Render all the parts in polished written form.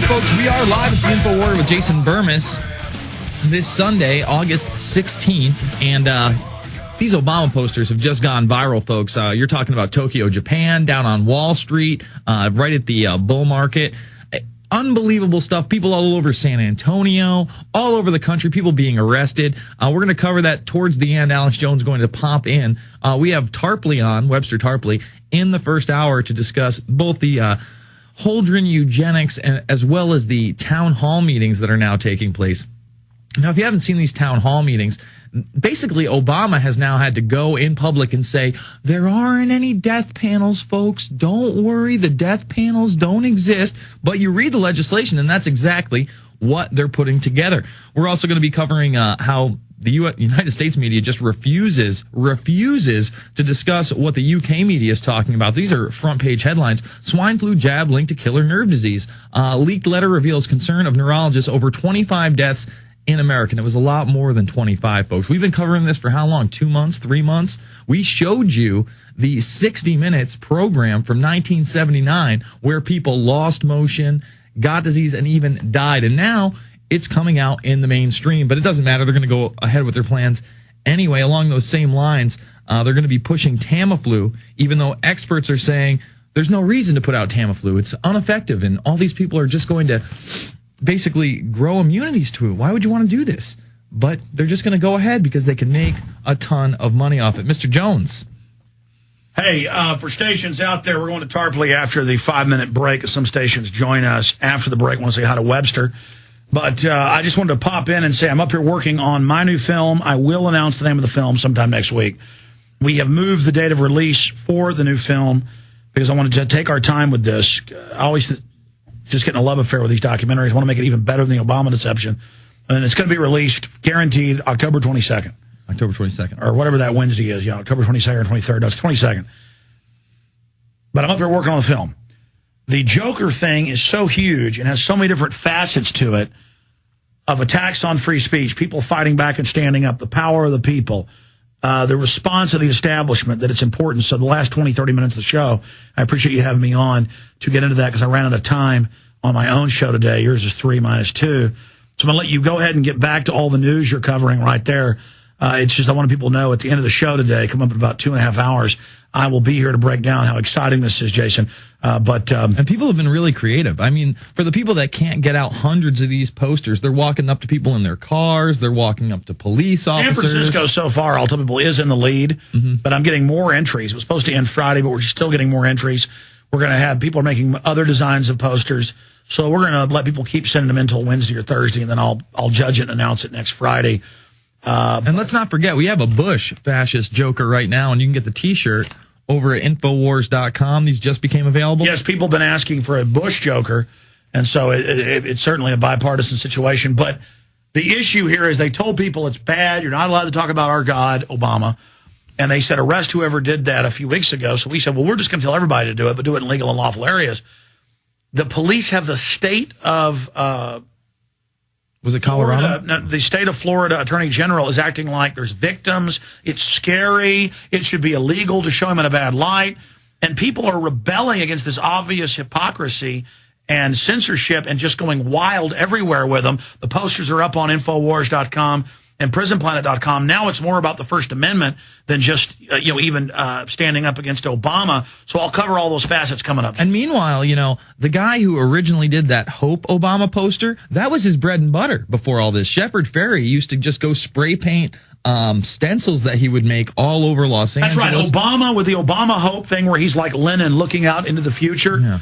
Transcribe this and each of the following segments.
folks. We are live. It's the InfoWarrior with Jason Bermas this Sunday, August 16th. And these Obama posters have just gone viral, folks. You're talking about Tokyo, Japan, down on Wall Street, right at the bull market. Unbelievable stuff. People all over San Antonio, all over the country, people being arrested. We're going to cover that towards the end. Alex Jones going to pop in. We have Tarpley on, Webster Tarpley, in the first hour to discuss both the Holdren eugenics and as well as the town hall meetings that are now taking place. Now, if you haven't seen these town hall meetings, basically Obama has now had to go in public and say, there aren't any death panels, folks. Don't worry, the death panels don't exist. But you read the legislation, and that's exactly what they're putting together. We're also going to be covering how the United States media just refuses to discuss what the UK media is talking about. These are front page headlines. Swine flu jab linked to killer nerve disease. Leaked letter reveals concern of neurologists over 25 deaths in America. And it was a lot more than 25, folks. We've been covering this for how long? 2 months? 3 months? We showed you the 60 Minutes program from 1979 where people lost motion, got disease, and even died. And now it's coming out in the mainstream, but it doesn't matter. They're going to go ahead with their plans anyway. Along those same lines, they're going to be pushing Tamiflu, even though experts are saying there's no reason to put out Tamiflu. It's ineffective, and all these people are just going to basically grow immunities to it. Why would you want to do this? But they're just going to go ahead because they can make a ton of money off it. Mr. Jones. Hey, for stations out there, we're going to Tarpley after the 5-minute break. Some stations join us after the break. I want to say hi to Webster. But I just wanted to pop in and say I'm up here working on my new film. I will announce the name of the film sometime next week. We have moved the date of release for the new film because I wanted to take our time with this. I always just getting a love affair with these documentaries. I want to make it even better than the Obama deception. And it's going to be released, guaranteed, October 22nd. October 22nd. Or whatever that Wednesday is. Yeah, October 22nd or 23rd. No, it's 22nd. But I'm up here working on the film. The Joker thing is so huge and has so many different facets to it of attacks on free speech, people fighting back and standing up, the power of the people, the response of the establishment, that it's important. So the last 20, 30 minutes of the show, I appreciate you having me on to get into that because I ran out of time on my own show today. Yours is 3 minus 2. So I'm going to let you go ahead and get back to all the news you're covering right there. It's just I want people to know at the end of the show today, come up in about 2.5 hours, I will be here to break down how exciting this is, Jason. And people have been really creative. I mean, for the people that can't get out hundreds of these posters, they're walking up to people in their cars. They're walking up to police officers. San Francisco so far, I'll tell people, is in the lead. But I'm getting more entries. It was supposed to end Friday, but we're still getting more entries. We're going to have people making other designs of posters. So we're going to let people keep sending them until Wednesday or Thursday, and then I'll judge it and announce it next Friday. And let's not forget, we have a Bush fascist Joker right now, and you can get the T-shirt over at InfoWars.com. These just became available. Yes, people have been asking for a Bush Joker, and so it's certainly a bipartisan situation. But the issue here is they told people it's bad. You're not allowed to talk about our God, Obama. And they said arrest whoever did that a few weeks ago. So we said, well, we're just going to tell everybody to do it, but do it in legal and lawful areas. The police have the state of... was it Colorado? No, the state of Florida Attorney General is acting like there's victims. It's scary. It should be illegal to show him in a bad light. And people are rebelling against this obvious hypocrisy and censorship and just going wild everywhere with them. The posters are up on InfoWars.com and PrisonPlanet.com. Now it's more about the First Amendment than just, even standing up against Obama. So I'll cover all those facets coming up. And meanwhile, the guy who originally did that Hope Obama poster, that was his bread and butter before all this. Shepard Fairey used to just go spray paint stencils that he would make all over Los Angeles. That's right. Obama with the Obama Hope thing where he's like Lenin looking out into the future. Yeah.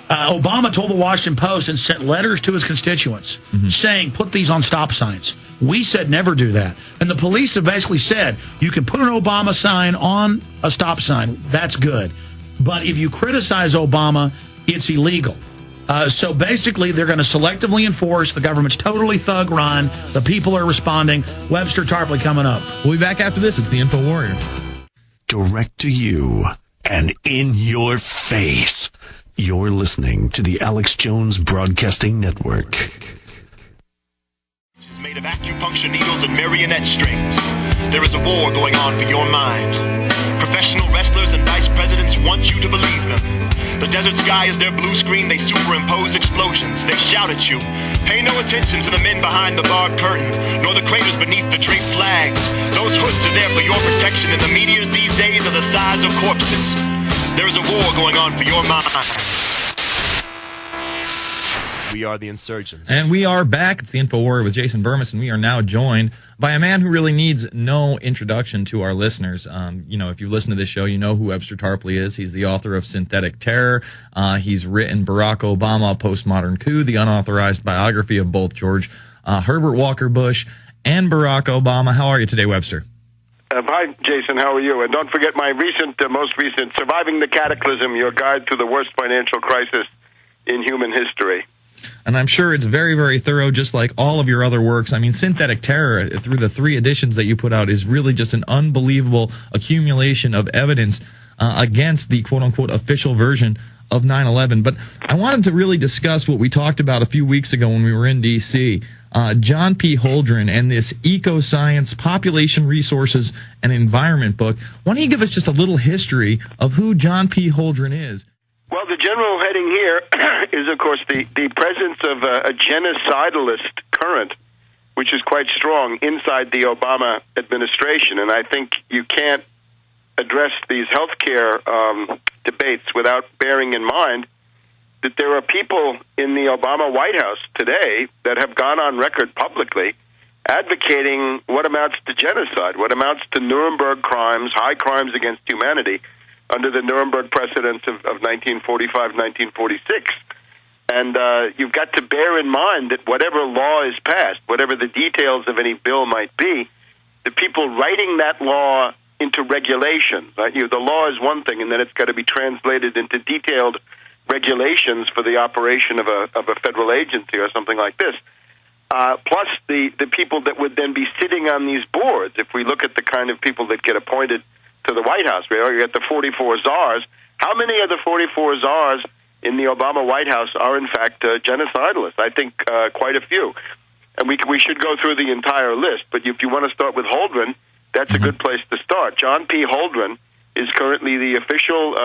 Obama told the Washington Post and sent letters to his constituents saying, put these on stop signs. We said never do that. And the police have basically said, you can put an Obama sign on a stop sign. That's good. But if you criticize Obama, it's illegal. So basically, they're going to selectively enforce. The government's totally thug run. The people are responding. Webster Tarpley coming up. We'll be back after this. It's the InfoWarrior. Direct to you and in your face. You're listening to the Alex Jones Broadcasting Network. Is made of acupuncture needles and marionette strings. There is a war going on for your mind. Professional wrestlers and vice presidents want want you to believe them. The desert sky is their blue screen, they superimpose explosions, they shout at you. Pay no attention to the men behind the barred curtain, nor the craters beneath the draped flags. Those hoods are there for your protection, and the meteors these days are the size of corpses. There is a war going on for your mind. We are the insurgents. And we are back. It's the InfoWarrior with Jason Bermas, and we are now joined by a man who really needs no introduction to our listeners. If you listen to this show, you know who Webster Tarpley is. He's the author of Synthetic Terror. He's written Barack Obama, Postmodern Coup, the unauthorized biography of both George Herbert Walker Bush and Barack Obama. How are you today, Webster? Hi, Jason. How are you? And don't forget my most recent, Surviving the Cataclysm, your guide to the worst financial crisis in human history. And I'm sure it's very, very thorough, just like all of your other works. I mean, Synthetic Terror, through the 3 editions that you put out, is really just an unbelievable accumulation of evidence against the quote-unquote official version of 9/11. But I wanted to really discuss what we talked about a few weeks ago when we were in D.C., John P. Holdren and this Eco-Science, Population Resources, and Environment book. Why don't you give us just a little history of who John P. Holdren is? Well, the general heading here is, of course, the presence of a genocidalist current, which is quite strong inside the Obama administration. And I think you can't address these healthcare debates without bearing in mind that there are people in the Obama White House today that have gone on record publicly advocating what amounts to genocide, what amounts to Nuremberg crimes, high crimes against humanity, under the Nuremberg precedents of 1945, 1946. And you've got to bear in mind that whatever law is passed, whatever the details of any bill might be, the people writing that law into regulations, right? The law is one thing, and then it's got to be translated into detailed regulations for the operation of a federal agency or something like this. Plus the people that would then be sitting on these boards. If we look at the kind of people that get appointed to the White House, you get the 44 czars. How many of the 44 czars in the Obama White House are in fact genocidalists? I think quite a few. And we should go through the entire list, but if you want to start with Holdren, that's a good place to start. John P. Holdren is currently the official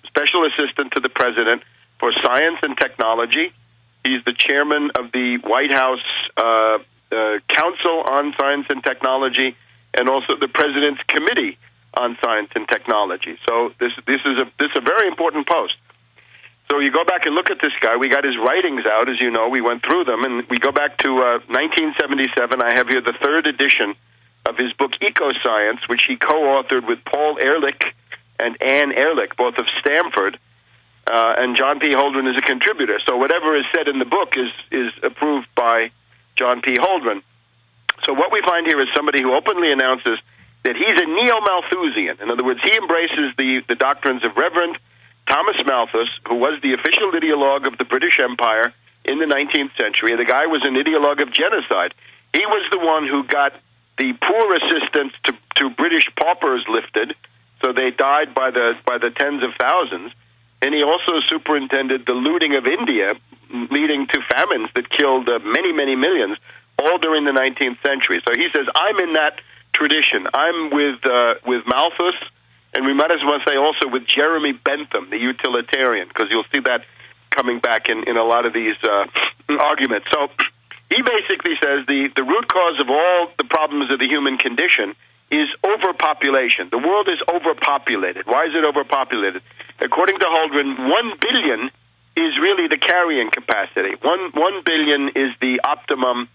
special assistant to the president for science and technology. He's the chairman of the White House Council on Science and Technology, and also the president's committee on science and technology. So this is a very important post. So you go back and look at this guy. We got his writings out, as you know. We went through them, and we go back to 1977. I have here the 3rd edition of his book Eco-Science, which he co-authored with Paul Ehrlich and Ann Ehrlich, both of Stanford, and John P. Holdren is a contributor. So whatever is said in the book is approved by John P. Holdren. So what we find here is somebody who openly announces that he's a neo-Malthusian. In other words, he embraces the doctrines of Reverend Thomas Malthus, who was the official ideologue of the British Empire in the 19th century. The guy was an ideologue of genocide. He was the one who got the poor assistance to British paupers lifted, so they died by the tens of thousands. And he also superintended the looting of India, leading to famines that killed many, many millions, all during the 19th century. So he says, I'm in that tradition. I'm with Malthus, and we might as well say also with Jeremy Bentham, the utilitarian, because you'll see that coming back in a lot of these arguments. So he basically says the root cause of all the problems of the human condition is overpopulation. The world is overpopulated. Why is it overpopulated? According to Holdren, 1 billion is really the carrying capacity. 1 billion is the optimum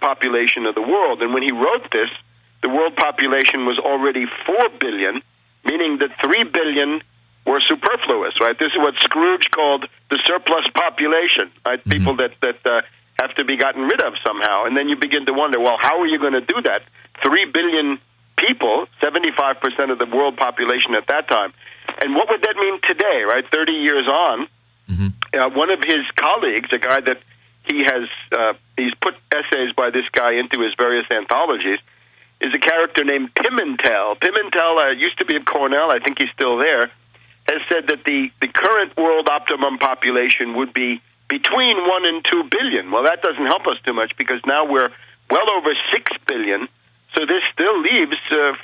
population of the world. And when he wrote this, the world population was already 4 billion, meaning that 3 billion were superfluous, right? This is what Scrooge called the surplus population, right? Mm-hmm. People that have to be gotten rid of somehow. And then you begin to wonder, well, how are you going to do that? 3 billion people, 75% of the world population at that time. And what would that mean today, right? 30 years on, one of his colleagues, a guy that he has, he's put essays by this guy into his various anthologies, is a character named Pimentel. Pimentel used to be at Cornell, I think he's still there, has said that the current world optimum population would be between 1 and 2 billion. Well, that doesn't help us too much because now we're well over 6 billion, so this still leaves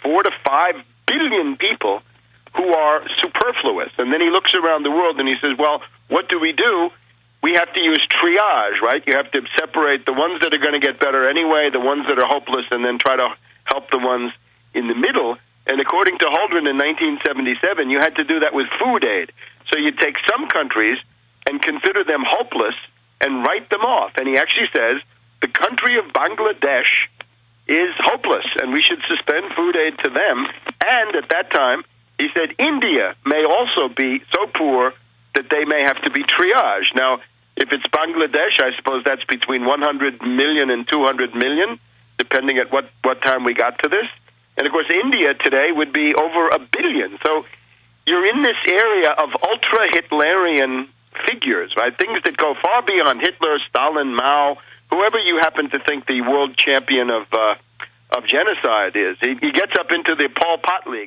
4 to 5 billion people who are are superfluous. And then he looks around the world and he says, well, what do? We have to use triage, right? You have to separate the ones that are going to get better anyway, the ones that are hopeless, and then try to help the ones in the middle. And according to Holdren in 1977, you had to do that with food aid. So you take some countries and consider them hopeless and write them off. And he actually says the country of Bangladesh is hopeless, and we should suspend food aid to them. And at that time, he said India may also be so poor that they may have to be triaged. Now, if it's Bangladesh, I suppose that's between 100 million and 200 million, depending at what time we got to this. And, of course, India today would be over 1 billion. So you're in this area of ultra-Hitlerian figures, right? Things that go far beyond Hitler, Stalin, Mao, whoever you happen to think the world champion of genocide is. He gets up into the Pol Pot League.